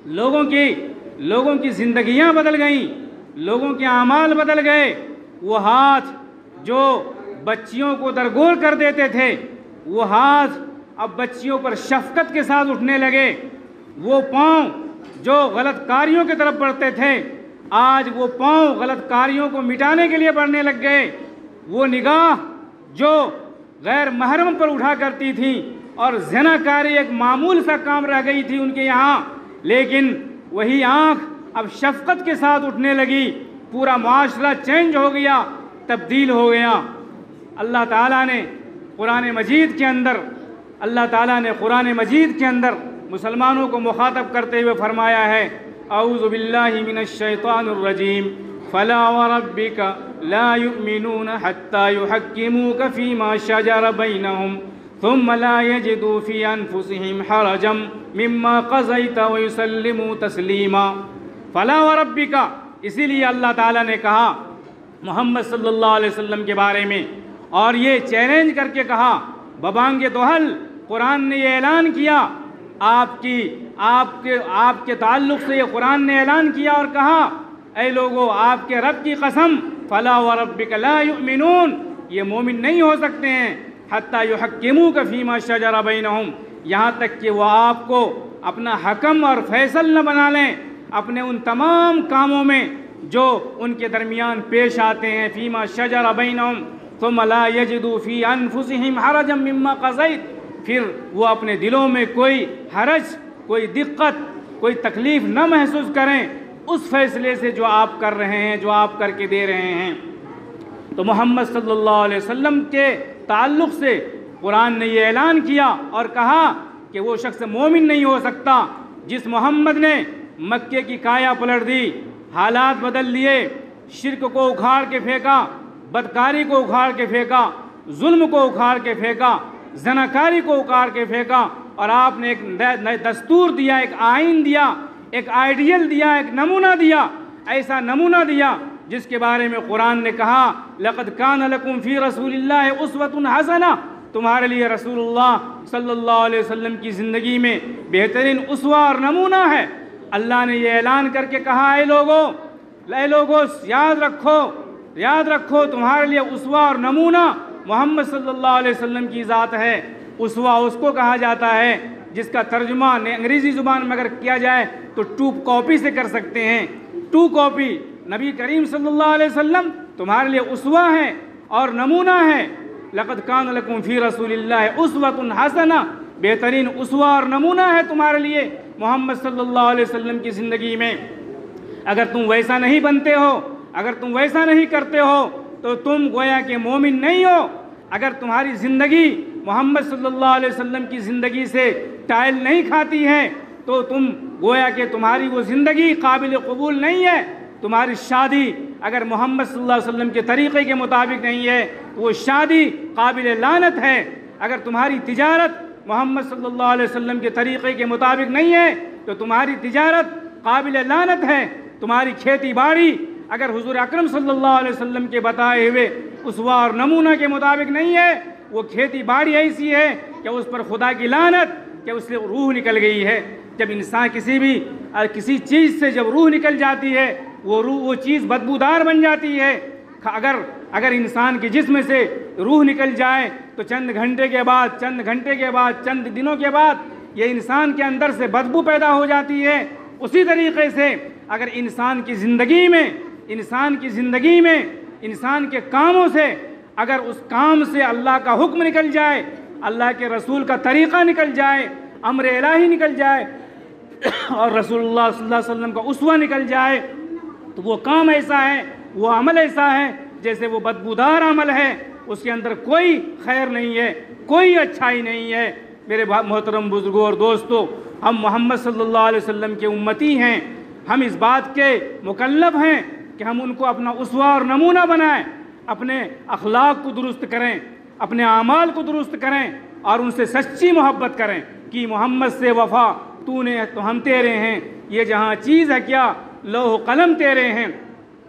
لوگوں کی زندگیاں بدل گئیں، لوگوں کے اعمال بدل گئے۔ وہ ہاتھ جو بچیوں کو درگور کر دیتے تھے، وہ ہاتھ اب بچیوں پر شفقت کے ساتھ اٹھنے لگے۔ وہ پاؤں جو غلط کاریوں کی طرف بڑھتے تھے، آج وہ پاؤں غلط کاریوں کو مٹانے کے لیے بڑھنے لگ گئے۔ وہ نگاہ جو غیر محرم پر اٹھا کرتی تھی اور زنا کاری ایک معمول سا کام رہ گئی تھی ان کے یہاں، لیکن وہی آنکھ اب شفقت کے ساتھ اٹھنے لگی۔ پورا معاشرہ چینج ہو گیا، تبدیل ہو گیا۔ اللہ تعالیٰ نے قرآن مجید کے اندر مسلمانوں کو مخاطب کرتے ہوئے فرمایا ہے، اعوذ باللہ من الشیطان الرجیم، فلا وربک لا یؤمنون حتی یحکموک فیما شجر بینہم ثم لا یجدوا فی انفسہم حرجا مما قضیت ویسلموا تسلیما۔ فلا وربک، اسی لیے اللہ تعالیٰ نے کہا محمد صلی اللہ علیہ وسلم کے بارے میں، اور یہ چیلنج کر کے کہا ببانگ دوحل، قرآن نے یہ اعلان کیا، آپ کے تعلق سے یہ قرآن نے اعلان کیا اور کہا، اے لوگو آپ کے رب کی قسم، فلا وربک لا یؤمنون، یہ مومن نہیں ہو سکتے ہیں، حتی یحکموک فیما شجر بینہم، یہاں تک کہ وہ آپ کو اپنا حکم اور فیصل نہ بنا لیں اپنے ان تمام کاموں میں جو ان کے درمیان پیش آتے ہیں، فیما شجر بینہم ثم لا یجدوا فی انفسہم حرجا مما قضیت، پھر وہ اپنے دلوں میں کوئی حرج، کوئی دقت، کوئی تکلیف نہ محسوس کریں اس فیصلے سے جو آپ کر رہے ہیں، جو آپ کر کے دے رہے ہیں۔ تو محمد صلی اللہ علیہ وسلم کے تعلق سے قرآن نے یہ اعلان کیا اور کہا کہ وہ شخص مومن نہیں ہو سکتا جس محمد نے مکے کی کایا پلٹ دی، حالات بدل لیے، شرک کو اکھاڑ کے پھینکا، بدکاری کو اکھاڑ کے پھینکا، ظلم کو اکھاڑ کے پھینکا، زناکاری کو اکھاڑ کے پھینکا، اور آپ نے ایک نئے دستور دیا، ایک آئین دیا، ایک آئیڈیل دیا، ایک نمونہ دیا، ایسا نمونہ دیا جس کے بارے میں قرآن نے کہا لَقَدْ كَانَ لَكُمْ فِي رَسُولِ اللَّهِ أُسْوَةٌ حَسَنَةٌ، تمہارے لیے رسول اللہ صلی اللہ علیہ وسلم کی زندگی میں بہترین اسوہ اور نمونہ ہے۔ اللہ نے یہ اعلان کر کے کہا، اے لوگو یاد رکھو تمہارے لیے اسوہ اور نمونہ محمد صلی اللہ علیہ وسلم کی ذات ہے۔ اسوہ اس کو کہا جاتا ہے جس کا ترجمہ انگریزی زبان میں اگر کیا جائے تو ٹو کاپی سے کر سکتے ہیں۔ ٹو کاپی نبی کریم صلی اللہ علیہ وسلم تمہارے لیے اسوہ ہے اور نمونہ ہے۔ لَقَدْ كَانَ لَكُمْ فِي رَسُولِ اللَّهِ أُسْوَةٌ حَسَنَةٌ، بہترین اسوہ اور نمونہ ہے تمہارے لیے محمد صلی اللہ علیہ وسلم کی زندگی میں۔ اگر تم ویسا نہیں بنتے ہو، اگر تم ویسا نہیں کرتے ہو تو تم گویا کہ مومن نہیں ہو۔ اگر تمہاری زندگی محمد صلی اللہ علیہ وسلم کی زندگی سے ٹائل نہیں کھاتی ہے تو تم گویا کہ تمہاری وہ زندگی قابل قبول نہیں ہے۔ تمہاری شادی اگر محمد صلی اللہ علیہ وسلم کے طریقے کے مطابق نہیں ہے تو وہ شادی قابل لعنت ہے۔ اگر تمہاری تجارت محمد صلی اللہ علیہ وسلم کے طریقے کے مطابق نہیں ہے تو تمہاری تجارت قابل لعنت ہے۔ تمہاری کھیتی باڑی اگر حضور اکرم صلی اللہ علیہ وسلم کے بتائے ہوئے اسوہ اور نمونہ کے مطابق نہیں ہے، وہ کھیتی باڑی ایسی ہے کہ اس پر خدا کی لعنت، کہ اس سے روح نکل گئی ہے۔ جب انسان کسی چیز سے جب روح نکل جاتی ہے وہ چیز بدبودار بن جاتی ہے۔ اگر انسان کے جسم سے روح نکل جائے تو چند گھنٹے کے بعد چند دنوں کے بعد یہ انسان کے اندر سے بدبو پیدا ہو جاتی ہے۔ اسی طریقے سے اگر انسان کی زندگی میں انسان کے کاموں سے اگر اس کام سے اللہ کا حکم نکل جائے، اللہ کے رسول کا طریقہ نکل جائے، امر الہی نکل جائے اور رسول اللہ صلی اللہ علیہ وسلم کا اسوہ نکل جائے تو وہ کام ایسا ہے، وہ عمل ایسا ہے جیسے وہ بدبودار عمل ہے، اس کے اندر کوئی خیر نہیں ہے، کوئی اچھائی نہیں ہے۔ میرے محترم بزرگوں اور دوستو، ہم محمد صلی اللہ علیہ وسلم کے امتی ہیں، ہم اس بات کے مکلف ہیں کہ ہم ان کو اپنا اسوہ اور نمونہ بنائیں، اپنے اخلاق کو درست کریں، اپنے اعمال کو درست کریں اور ان سے سچی محبت کریں کہ محمد سے وفا تو نے تو ہم تیرے ہیں، یہ جہاں چیز ہے کیا لوح و قلم تیرے ہیں۔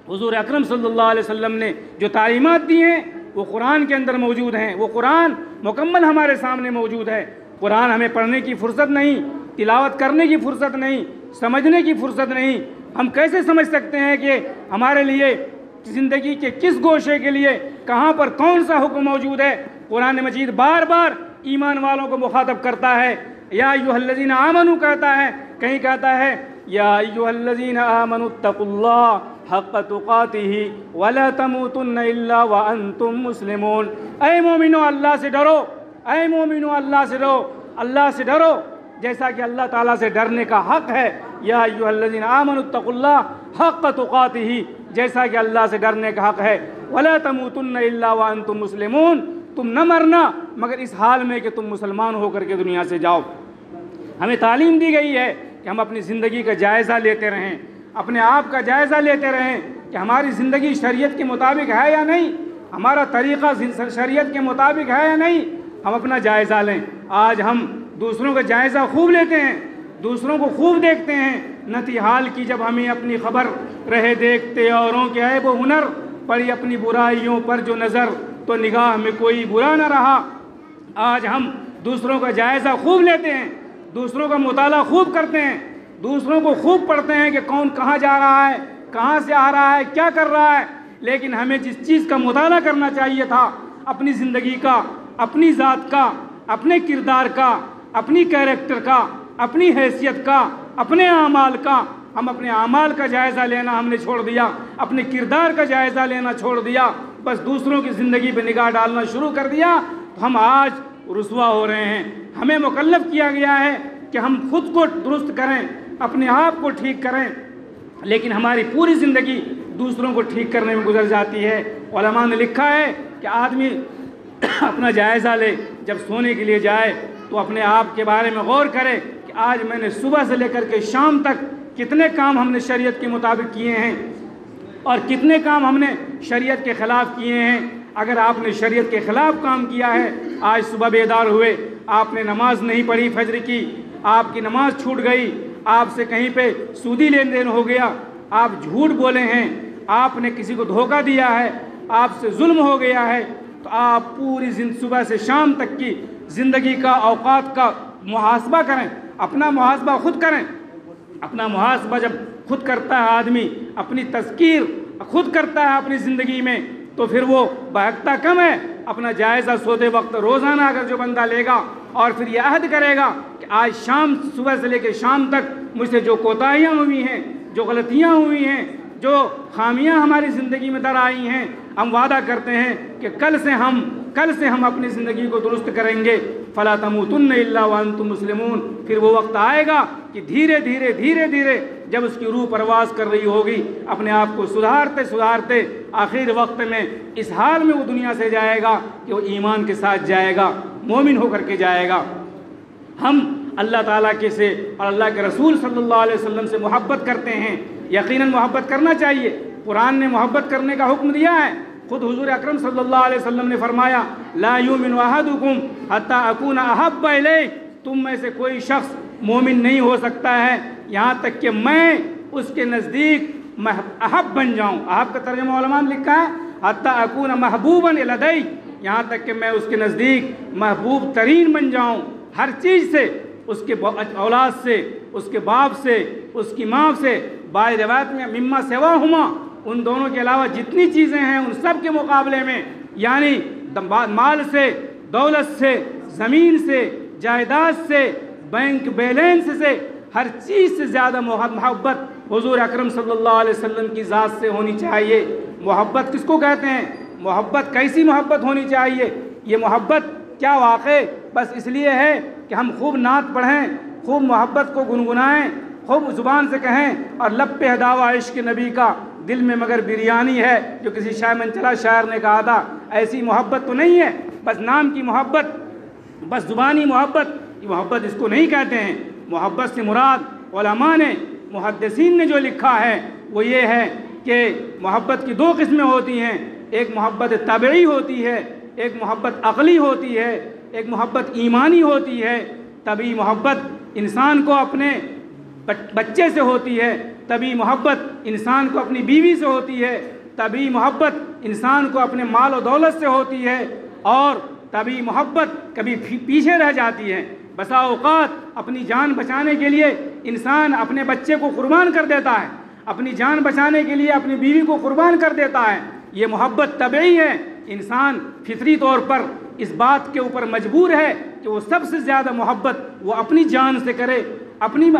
حضور اکرم صلی اللہ علیہ وسلم نے جو تعلیمات دی ہیں وہ قرآن کے اندر موجود ہیں، وہ قرآن مکمل ہمارے سامنے موجود ہے۔ قرآن ہمیں پڑھنے کی فرصت نہیں، تلاوت کرنے کی فرصت نہیں، سمجھنے کی فرصت نہیں۔ ہم کیسے سمجھ سکتے ہیں کہ ہمارے لیے زندگی کے کس گوشے کے لیے کہاں پر کون سا حکم موجود ہے؟ قرآن مجید بار بار ایمان والوں کو مخاطب کرتا ہے، یا ایھا الذین آمنوا کہتا ہے، کہیں کہتا ہے یا ایھا الذین آمنوا اتقوا اللہ حق تقاتہ ولا تموتن الا وانتم مسلمون۔ اے مومنو اللہ سے ڈرو، اے مومنو اللہ سے ڈرو، اللہ سے ڈرو جیسا کہ اللہ تعالیٰ سے ڈرنے کا حق ہے۔ یا ایھا الذین آمنوا اتقوا اللہ حق تقاتہ، جیسا کہ اللہ سے ڈرنے کا حق ہے۔ ولا تموتن الا وانتم مسلمون، تم نہ مرنا مگر اس حال میں کہ تم مسلمان ہو کر کے دنیا سے جاؤ۔ ہمیں تعلیم دی گئی ہے کہ ہم اپنی زندگی کا جائزہ لیتے رہیں، اپنے آپ کا جائزہ لیتے رہیں کہ ہماری زندگی شریعت کے مطابق ہے یا نہیں، ہمارا طریقہ شریعت کے مطابق ہے یا نہیں، ہم اپنا جائزہ لیں۔ آج ہم دوسروں کا جائزہ خوب لیتے ہیں، دوسروں کو خوب دیکھتے ہیں، نتی حال کی جب ہمیں اپنی خبر رہے دیکھتے اوروں کے عیب و ہنر، پڑی اپنی برائیوں پر جو نظر تو نگاہ میں کوئی برا نہ رہا۔ آج ہم دوسروں کا جائزہ خوب لیتے ہیں، دوسروں کا مطالعہ خوب کرتے ہیں، دوسروں کو خوب پڑھتے ہیں کہ کون کہاں جا رہا ہے، کہاں سے آ رہا ہے، کیا کر رہا ہے۔ لیکن ہمیں جس چیز کا مطالعہ کرنا چاہیے تھا، اپنی زندگی کا، اپنی ذات کا، اپنے کردار کا، اپنی کیریکٹر کا، اپنی حیثیت کا، اپنے اعمال کا، ہم اپنے اعمال کا جائزہ لینا ہم نے چھوڑ دیا، اپنے کردار کا جائزہ لینا چھوڑ دیا، بس دوسروں کی زندگی پہ نگاہ ڈالنا شروع کر دیا، تو ہم آج رسوا ہو رہے ہیں۔ ہمیں مکلف کیا گیا ہے کہ ہم خود کو درست کریں، اپنے آپ کو ٹھیک کریں، لیکن ہماری پوری زندگی دوسروں کو ٹھیک کرنے میں گزر جاتی ہے۔ علماء نے لکھا ہے کہ آدمی اپنا جائزہ لے، جب سونے کے لیے جائے تو اپنے آپ کے بارے میں غور کرے کہ آج میں نے صبح سے لے کر کے شام تک کتنے کام ہم نے شریعت کے مطابق کیے ہیں اور کتنے کام ہم نے شریعت کے خلاف کیے ہیں۔ اگر آپ نے شریعت کے خلاف کام کیا ہے، آج صبح بیدار ہوئے، آپ نے نماز نہیں پڑھی فجر کی، آپ کی نماز چھوٹ گئی، آپ سے کہیں پہ سودی لین دین ہو گیا، آپ جھوٹ بولے ہیں، آپ نے کسی کو دھوکہ دیا ہے، آپ سے ظلم ہو گیا ہے، تو آپ پوری صبح سے شام تک کی زندگی کا، اوقات کا محاسبہ کریں، اپنا محاسبہ خود کریں۔ اپنا محاسبہ جب خود کرتا ہے آدمی، اپنی تذکیر خود کرتا ہے اپنی زندگی میں، تو پھر وہ بہکتا کم ہے۔ اپنا جائزہ سوتے وقت روزانہ اگر جو بندہ لے گا اور پھر یہ عہد کرے گا کہ آج شام، صبح سے لے کے شام تک مجھ سے جو کوتاہیاں ہوئی ہیں، جو غلطیاں ہوئی ہیں، جو خامیاں ہماری زندگی میں در آئی ہیں، ہم وعدہ کرتے ہیں کہ کل سے ہم اپنی زندگی کو درست کریں گے۔ فلا تموتن الا وانتم مسلمون۔ پھر وہ وقت آئے گا کہ دھیرے دھیرے جب اس کی روح پرواز کر رہی ہوگی، اپنے آپ کو سدھارتے آخر وقت میں اس حال میں وہ دنیا سے جائے گا کہ وہ ایمان کے ساتھ جائے گا، مومن ہو کر کے جائے گا۔ ہم اللہ تعالیٰ کے سے اور اللہ کے رسول صلی اللہ علیہ وسلم سے محبت کرتے ہیں، یقیناً محبت کرنا چاہیے۔ قرآن نے محبت کرنے کا حکم دیا ہے، خود حضور اکرم صلی اللہ علیہ وسلم نے فرمایا لا یؤمن احدکم حتی اکون احب الیہ، تم میں سے کوئی شخص مومن نہیں ہو سکتا ہے یہاں تک کہ میں اس کے نزدیک احب بن جاؤں۔ احب کا ترجمہ علماء نے لکھا ہے حتی اکون محبوبا لدی، یہاں تک کہ میں اس کے نزدیک محبوب ترین بن جاؤں، ہر چیز سے، اس کے اولاد سے، اس کے باپ سے، اس کی ماں سے، بعض روایت میں مما سواہما، ان دونوں کے علاوہ جتنی چیزیں ہیں ان سب کے مقابلے میں، یعنی مال سے، دولت سے، زمین سے، جائیداد سے، بینک بیلنس سے، ہر چیز سے زیادہ محبت حضور اکرم صلی اللہ علیہ وسلم کی ذات سے ہونی چاہیے۔ محبت کس کو کہتے ہیں؟ محبت کیسی محبت ہونی چاہیے؟ یہ محبت کیا واقع بس اس لیے ہے کہ ہم خوب نعت پڑھیں، خوب محبت کو گنگنائیں، خوب زبان سے کہیں اور لب پہ دعویٰ عشق نبی کا، دل میں مگر بریانی ہے، جو کسی منچلا شاعر نے کہا تھا۔ ایسی محبت تو نہیں ہے، بس نام کی محبت، بس زبانی محبت، یہ محبت اس کو نہیں کہتے ہیں۔ محبت سے مراد علماء نے، محدثین نے جو لکھا ہے وہ یہ ہے کہ محبت کی دو قسمیں ہوتی ہیں، ایک محبت طبعی ہوتی ہے، ایک محبت عقلی ہوتی ہے، ایک محبت ایمانی ہوتی ہے۔ طبعی محبت انسان کو اپنے بچے سے ہوتی ہے، طبعی محبت انسان کو اپنی بیوی سے ہوتی ہے، طبعی محبت انسان کو اپنے مال و دولت سے ہوتی ہے، اور طبعی محبت کبھی پیچھے رہ جاتی ہے، بسا اوقات اپنی جان بچانے کے لیے انسان اپنے بچے کو قربان کر دیتا ہے، اپنی جان بچانے کے لیے اپنی بیوی کو قربان کر دیتا ہے۔ یہ محبت طبعی ہے، انسان فطری طور پر اس بات کے اوپر مجبور ہے کہ وہ سب سے زیادہ محبت وہ اپنی جان سے کرے، اپنی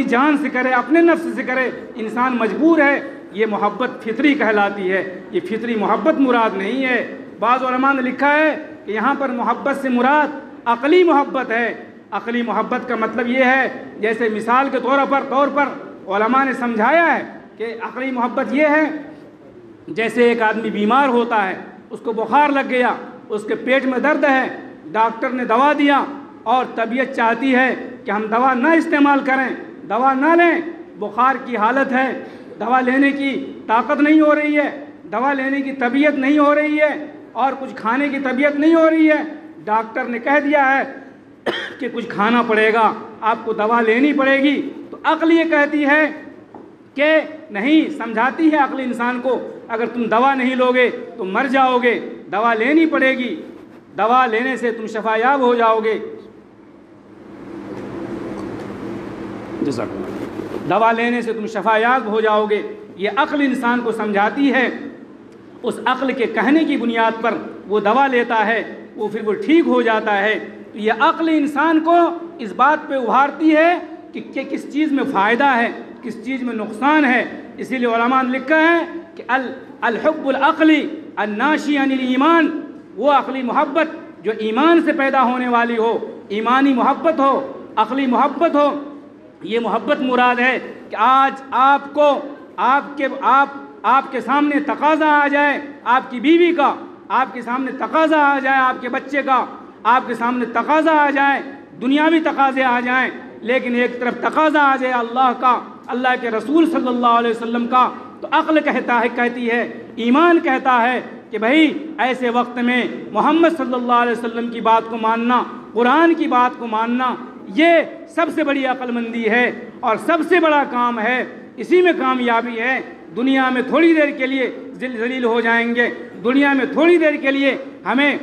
جان سے کرے، اپنے نفس سے کرے۔ انسان مجبور ہے، یہ محبت فطری کہلاتی ہے، یہ فطری محبت مراد نہیں ہے۔ بعض علماء نے لکھا ہے کہ یہاں پر محبت سے مراد عقلی محبت ہے۔ عقلی محبت کا مطلب یہ ہے، جیسے مثال کے طور پر علماء نے سمجھایا ہے کہ عقلی محبت یہ ہے، جیسے ایک آدمی بیمار ہوتا ہے، اس کو بخار لگ گیا، اس کے پیٹ میں درد ہے، ڈاکٹر نے دوا دیا اور طبیعت چاہتی ہے کہ ہم دوا نہ استعمال کریں، دوا نہ لیں، بخار کی حالت ہے، دوا لینے کی طاقت نہیں ہو رہی ہے، دوا لینے کی طبیعت نہیں ہو رہی ہے اور کچھ کھانے کی طبیعت نہیں ہو رہی ہے۔ ڈاکٹر نے کہہ دیا ہے کہ کچھ کھانا پڑے گا، آپ کو دوا لینی پڑے گی، تو عقل یہ کہتی ہے کہ نہیں، سمجھاتی ہے عقل انسان کو، اگر تم دوا نہیں لوگے تو مر جاؤ گے، دوا لینی پڑے گی، دوا لینے سے تم شفا یاب ہو جاؤ گے، دوا لینے سے تم شفا یاب ہو جاؤ گے۔ یہ عقل انسان کو سمجھاتی ہے، اس عقل کے کہنے کی بنیاد پر وہ دوا لیتا ہے، وہ پھر وہ ٹھیک ہو جاتا ہے۔ تو یہ عقل انسان کو اس بات پہ ابھارتی ہے کہ کس چیز میں فائدہ ہے، کس چیز میں نقصان ہے۔ اسی لیے علماء نے لکھا ہے کہ الحب العقلی الناشی عن الایمان، وہ عقلی محبت جو ایمان سے پیدا ہونے والی ہو، ایمانی محبت ہو، عقلی محبت ہو۔ یہ محبت مراد ہے کہ آج آپ کو آپ کے سامنے تقاضا آ جائے آپ کی بیوی کا، آپ کے سامنے تقاضا آ جائے آپ کے بچے کا، آپ کے سامنے تقاضا آ جائے، دنیاوی تقاضے آ جائیں، لیکن ایک طرف تقاضا آ جائے اللہ کا، اللہ کے رسول صلی اللہ علیہ وسلم کا، تو عقل کہتی ہے، ایمان کہتا ہے کہ بھائی ایسے وقت میں محمد صلی اللہ علیہ وسلم کی بات کو ماننا، قرآن کی بات کو ماننا، یہ سب سے بڑی عقل مندی ہے اور سب سے بڑا کام ہے، اسی میں کامیابی ہے۔ دنیا میں تھوڑی دیر کے لیے ذلیل ہو جائیں گے، دنیا میں تھوڑی دیر کے لیے ہمیں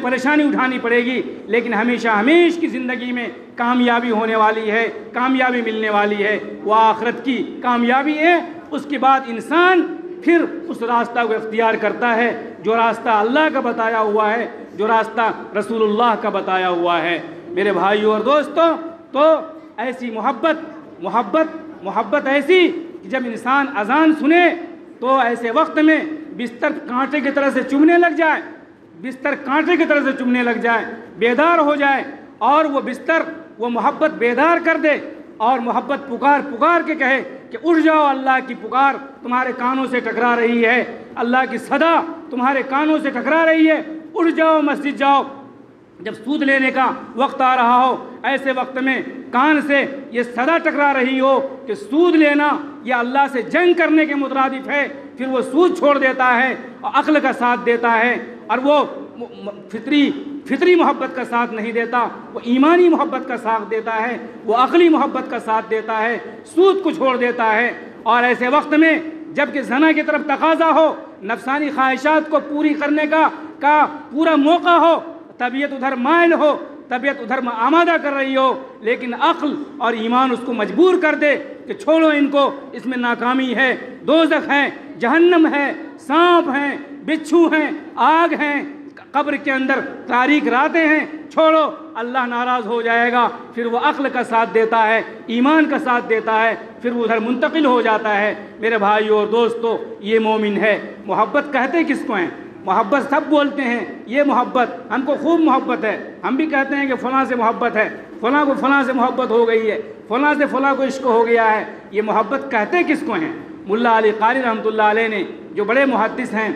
پریشانی اٹھانی پڑے گی، لیکن ہمیشہ کی زندگی میں کامیابی ہونے والی ہے، کامیابی ملنے والی ہے، وہ آخرت کی کامیابی ہے۔ اس کے بعد انسان پھر اس راستہ کو اختیار کرتا ہے جو راستہ اللہ کا بتایا ہوا ہے، جو راستہ رسول اللہ کا بتایا ہوا ہے۔ میرے بھائیوں اور دوستوں، تو ایسی محبت ایسی کہ جب انسان اذان سنے تو ایسے وقت میں بستر کانٹے کی طرح سے چبھنے لگ جائے، بستر کانٹے کی طرح سے چبھنے لگ جائے، بیدار ہو جائے، اور وہ بستر وہ محبت بیدار کر دے، اور محبت پکار کے کہے کہ اٹھ جاؤ، اللہ کی پکار تمہارے کانوں سے ٹکرا رہی ہے، اللہ کی صدا تمہارے کانوں سے ٹکرا رہی ہے، اٹھ جاؤ، مسجد جاؤ۔ جب سود لینے کا وقت آ رہا ہو، ایسے وقت میں کان سے یہ صدا ٹکرا رہی ہو کہ سود لینا یہ اللہ سے جنگ کرنے کے مترادف ہے، پھر وہ سود چھوڑ دیتا ہے اور عقل کا ساتھ دیتا ہے، اور وہ فطری محبت کا ساتھ نہیں دیتا، وہ ایمانی محبت کا ساتھ دیتا ہے، وہ عقلی محبت کا ساتھ دیتا ہے، سود کو چھوڑ دیتا ہے۔ اور ایسے وقت میں جب کہ زنا کی طرف تقاضا ہو، نفسانی خواہشات کو پوری کرنے کا پورا موقع ہو، طبیعت ادھر مائل ہو، طبیعت ادھر آمادہ کر رہی ہو، لیکن عقل اور ایمان اس کو مجبور کر دے کہ چھوڑو ان کو، اس میں ناکامی ہے، دوزخ ہے، جہنم ہے، سانپ ہیں، بچھو ہیں، آگ ہیں، قبر کے اندر تاریک راتیں ہیں، چھوڑو، اللہ ناراض ہو جائے گا۔ پھر وہ عقل کا ساتھ دیتا ہے، ایمان کا ساتھ دیتا ہے، پھر وہ ادھر منتقل ہو جاتا ہے۔ میرے بھائیوں اور دوستو، یہ مومن ہے۔ محبت کہتے کس کو ہیں؟ محبت سب بولتے ہیں، یہ محبت ہم کو خوب محبت ہے، ہم بھی کہتے ہیں کہ فلاں سے محبت ہے، فلاں کو فلاں سے محبت ہو گئی ہے، فلاں سے فلاں کو عشق ہو گیا ہے۔ یہ محبت کہتے کس کو ہیں؟ ملا علی قاری رحمۃ اللہ علیہ نے، جو بڑے محدث ہیں،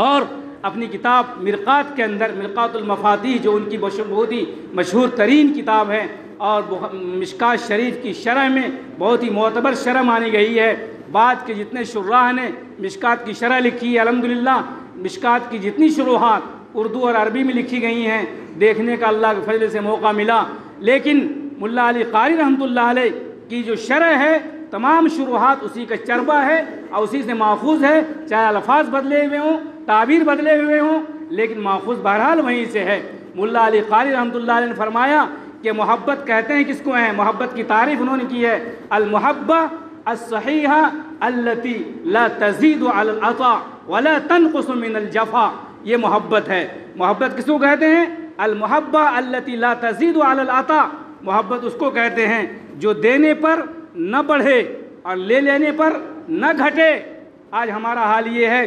اور اپنی کتاب مرقات کے اندر، مرقات المفاتیح جو ان کی بہت ہی مشہور ترین کتاب ہے، اور مشکات شریف کی شرح میں بہت ہی معتبر شرح مانی گئی ہے۔ بعد کے جتنے شراح نے مشکات کی شرح لکھی ہے، الحمدللہ مشکات کی جتنی شروحات اردو اور عربی میں لکھی گئی ہیں، دیکھنے کا اللہ کے فضل سے موقع ملا، لیکن ملا علی قاری رحمۃ اللہ علیہ کی جو شرح ہے، تمام شروحات اسی کا چربہ ہے اور اسی سے ماخوذ ہے، چاہے الفاظ بدلے ہوئے ہوں، تعبیر بدلے ہوئے ہوں، لیکن ماخوذ بہرحال وہیں سے ہے۔ ملا علی قاری رحمۃ اللہ علیہ نے فرمایا کہ محبت کہتے ہیں کس کو ہیں، محبت کی تعریف انہوں نے کی ہے، المحبہ الصحیحہ التی لا تزید علی العطاء ولا تنقص من الجفا، یہ محبت ہے۔ محبت کس کو کہتے ہیں؟ المحبہ التی لا تزید علی العطاء، محبت اس کو کہتے ہیں جو دینے پر نہ بڑھے اور لے لینے پر نہ گھٹے۔ آج ہمارا حال یہ ہے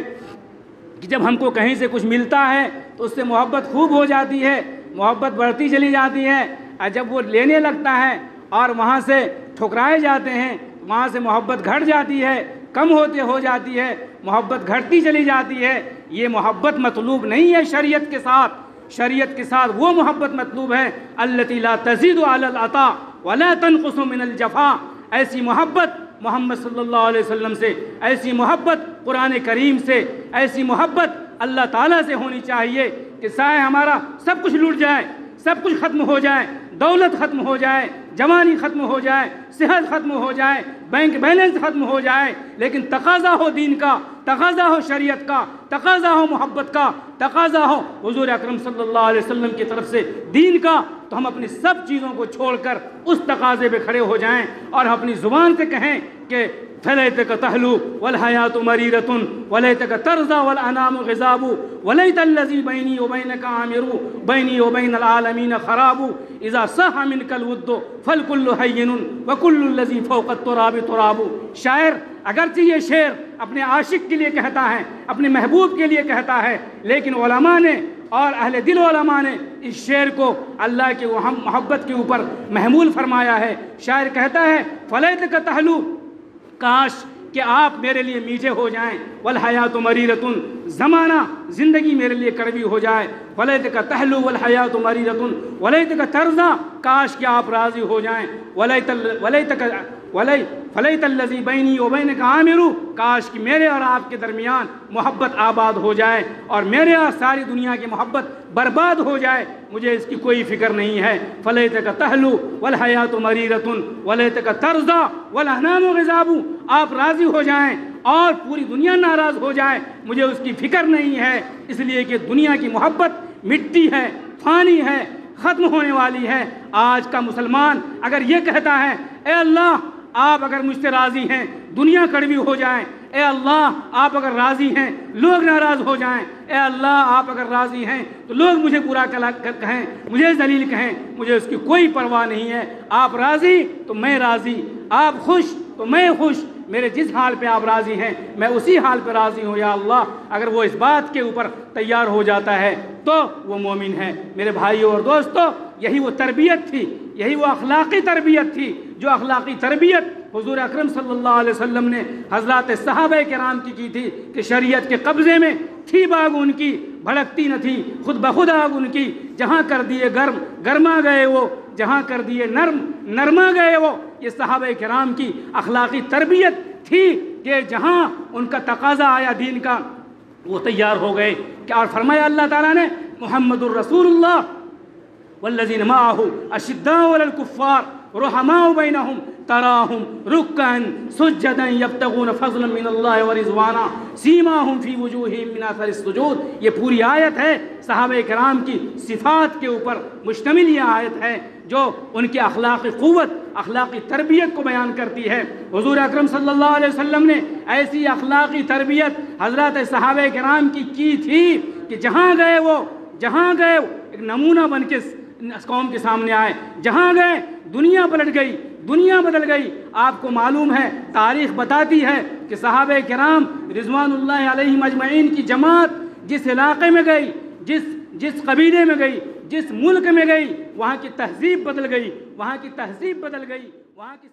کہ جب ہم کو کہیں سے کچھ ملتا ہے تو اس سے محبت خوب ہو جاتی ہے، محبت بڑھتی چلی جاتی ہے، اور جب وہ لینے لگتا ہے اور وہاں سے ٹھکرائے جاتے ہیں وہاں سے محبت گھٹ جاتی ہے، کم ہوتے ہو جاتی ہے، محبت گھٹتی چلی جاتی ہے۔ یہ محبت مطلوب نہیں ہے شریعت کے ساتھ، شریعت کے ساتھ وہ محبت مطلوب ہے التی لا تزید علی العطاء ولا تنقص من الجفا، ایسی محبت محمد صلی اللہ علیہ وسلم سے، ایسی محبت قرآن کریم سے، ایسی محبت اللہ تعالیٰ سے ہونی چاہیے کہ چاہے ہمارا سب کچھ لوٹ جائے، سب کچھ ختم ہو جائے، دولت ختم ہو جائے، جوانی ختم ہو جائے، صحت ختم ہو جائے، بینک بیلنس ختم ہو جائے، لیکن تقاضا ہو دین کا، تقاضا ہو شریعت کا، تقاضا ہو محبت کا، تقاضا ہو حضور اکرم صلی اللہ علیہ وسلم کی طرف سے دین کا، تو ہم اپنی سب چیزوں کو چھوڑ کر اس تقاضے پہ کھڑے ہو جائیں اور اپنی زبان سے کہیں کہ فلیتک تحلو والحیات مریرۃ ولیتک ترضی والانام غضاب ولیت الذی بینی وبینک عامر بینی وبین العالمین خراب اذا صح منک الود فالکل حین وکل الذی فوق التراب تراب۔ شاعر اگرچہ یہ شعر اپنے عاشق کے لیے کہتا ہے، اپنے محبوب کے لیے کہتا ہے، لیکن علماء نے اور اہل دل علماء نے اس شعر کو اللہ کے محبت کے اوپر محمول فرمایا ہے۔ شاعر کہتا ہے فلیتک تحلو، کاش کہ آپ میرے لیے میٹھے ہو جائیں، والحیات مریرۃ، زمانہ زندگی میرے لیے کڑوی ہو جائے، ولیتک تحلو والحیات مریرۃ ولیتک ترضی، کاش کہ آپ راضی ہو جائیں، فلیت الذی بینی وبینک عامر، کاش کہ میرے اور آپ کے درمیان محبت آباد ہو جائے اور میرے اور ساری دنیا کی محبت برباد ہو جائے، مجھے اس کی کوئی فکر نہیں ہے۔ فلیتک تحلو والحیات مریرۃ ولیتک ترضی والانام غضاب، آپ راضی ہو جائیں اور پوری دنیا ناراض ہو جائے، مجھے اس کی فکر نہیں ہے، اس لیے کہ دنیا کی محبت مٹی ہے، فانی ہے، ختم ہونے والی ہے۔ آج کا مسلمان اگر یہ کہتا ہے اے اللہ آپ اگر مجھ سے راضی ہیں دنیا کڑوی ہو جائے، اے اللہ آپ اگر راضی ہیں لوگ ناراض ہو جائیں، اے اللہ آپ اگر راضی ہیں تو لوگ مجھے برا کہیں، مجھے ذلیل کہیں، مجھے اس کی کوئی پرواہ نہیں ہے۔ آپ راضی تو میں راضی، آپ خوش تو میں خوش، میرے جس حال پہ آپ راضی ہیں میں اسی حال پہ راضی ہوں یا اللہ۔ اگر وہ اس بات کے اوپر تیار ہو جاتا ہے تو وہ مومن ہے۔ میرے بھائیوں اور دوستو، یہی وہ تربیت تھی، یہی وہ اخلاقی تربیت تھی جو اخلاقی تربیت حضور اکرم صلی اللہ علیہ وسلم نے حضرات صحابہ کرام کی تھی کہ شریعت کے قبضے میں تھی باغ ان کی، بھڑکتی نہ تھی، خود بخود آگ ان کی، جہاں کر دیے گرم گرما گئے وہ، جہاں کر دیے نرم نرما گئے وہ۔ یہ صحابہ کرام کی اخلاقی تربیت تھی کہ جہاں ان کا تقاضا آیا دین کا وہ تیار ہو گئے۔ اور فرمایا اللہ تعالیٰ نے محمد الرسول اللہ والذین معہ اشداء علی الکفار رحماء بینہم تراہم رکعا سجدا یبتغون فضلا من اللہ ورضوانا سیماہم فی وجوہہم من اثر السجود۔ یہ پوری آیت ہے صحابہ کرام کی صفات کے اوپر مشتمل، یہ آیت ہے جو ان کی اخلاقی قوت، اخلاقی تربیت کو بیان کرتی ہے۔ حضور اکرم صلی اللہ علیہ وسلم نے ایسی اخلاقی تربیت حضرات صحابہ کرام کی تھی کہ جہاں گئے وہ ایک نمونہ بن کے قوم کے سامنے آئے، جہاں گئے دنیا پلٹ گئی، دنیا بدل گئی۔ آپ کو معلوم ہے، تاریخ بتاتی ہے کہ صحابہ کرام رضوان اللہ علیہم اجمعین کی جماعت جس علاقے میں گئی، جس قبیلے میں گئی، جس ملک میں گئی، وہاں کی تہذیب بدل گئی، وہاں کی تہذیب بدل گئی، وہاں کی